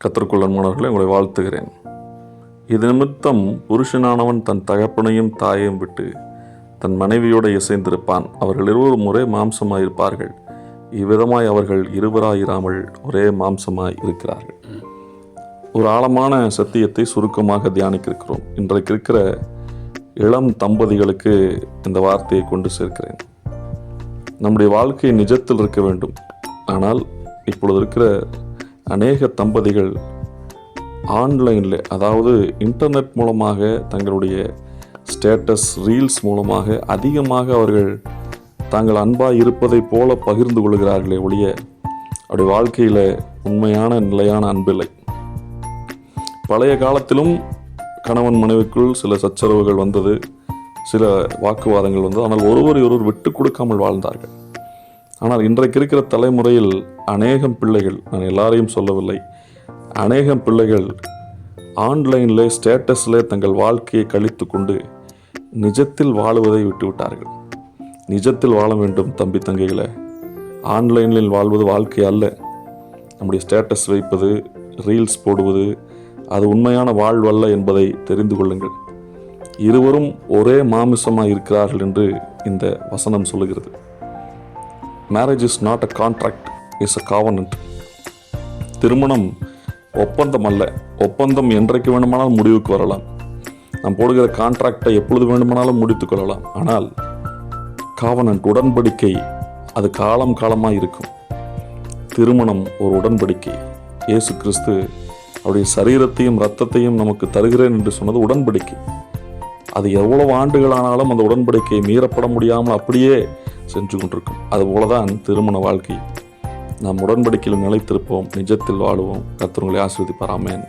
கர்த்தருக்குள் அன்பானவர்களே, உங்களை வாழ்த்துகிறேன். இது நிமித்தம் புருஷனானவன் தன் தகப்பனையும் தாயையும் விட்டு தன் மனைவியோடு இசைந்திருப்பான், அவர்கள் இருவரும் ஒரே மாம்சமாயிருப்பார்கள். இவ்விதமாய் அவர்கள் இருவராயிராமல் ஒரே மாம்சமாய் இருக்கிறார்கள். ஒரு ஆழமான சத்தியத்தை சுருக்கமாக தியானிக்க இருக்கிறோம். இன்றைக்கு இருக்கிற இளம் தம்பதிகளுக்கு இந்த வார்த்தையை கொண்டு சேர்க்கிறேன். நம்முடைய வாழ்க்கை நிஜத்தில் இருக்க வேண்டும். ஆனால் இப்பொழுது இருக்கிற அநேக தம்பதிகள் ஆன்லைனில், அதாவது இன்டர்நெட் மூலமாக தங்களுடைய ஸ்டேட்டஸ் ரீல்ஸ் மூலமாக அதிகமாக அவர்கள் தாங்கள் அன்பாக இருப்பதை போல பகிர்ந்து கொள்கிறார்களே ஒழிய அவருடைய வாழ்க்கையில் உண்மையான நிலையான அன்பில்லை. பழைய காலத்திலும் கணவன் மனைவிக்குள் சில சச்சரவுகள் வந்தது, சில வாக்குவாதங்கள் வந்தது. ஆனால் ஒருவர் விட்டு கொடுக்காமல் வாழ்ந்தார்கள். ஆனால் இன்றைக்கு இருக்கிற தலைமுறையில் அநேகம் பிள்ளைகள், நான் எல்லாரையும் சொல்லவில்லை, அநேகம் பிள்ளைகள் ஆன்லைனில் ஸ்டேட்டஸில் தங்கள் வாழ்க்கையை கழித்து கொண்டு நிஜத்தில் வாழுவதை விட்டுவிட்டார்கள். நிஜத்தில் வாழ வேண்டும் தம்பி தங்கைகளை. ஆன்லைனில் வாழ்வது வாழ்க்கை அல்ல. நம்முடைய ஸ்டேட்டஸ் வைப்பது, ரீல்ஸ் போடுவது அது உண்மையான வாழ்வல்ல என்பதை தெரிந்து கொள்ளுங்கள். இருவரும் ஒரே மாமிசமாக இருக்கிறார்கள் என்று இந்த வசனம் சொல்லுகிறது. Marriage is not a contract, is a covenant. திருமணம் ஒப்பந்தம் அல்ல. ஒப்பந்தம் என்றைக்கு வேண்டுமானாலும் முடிவுக்கு வரலாம். நாம் போடுகிற கான்ட்ராக்டை எப்பொழுது வேண்டுமானாலும் முடித்து கொள்ளலாம். ஆனால் காவனன்ட், உடன்படிக்கை, அது காலமாக இருக்கும். திருமணம் ஒரு உடன்படிக்கை. இயேசு கிறிஸ்து அவருடைய சரீரத்தையும் இரத்தத்தையும் நமக்கு தருகிறேன் என்று சொன்னது உடன்படிக்கை. அது எவ்வளவு ஆண்டுகளானாலும் அந்த உடன்படிக்கையை மீறப்பட முடியாமல் அப்படியே சென்று கொண்டிருக்கும். அதுபோலதான் திருமண வாழ்க்கை. நாம் உடன்படிக்கையில் நிலைத்திருப்போம், நிஜத்தில் வாழுவோம். கர்த்தர் உங்களை ஆசீர்வதிப்பார். ஆமென்.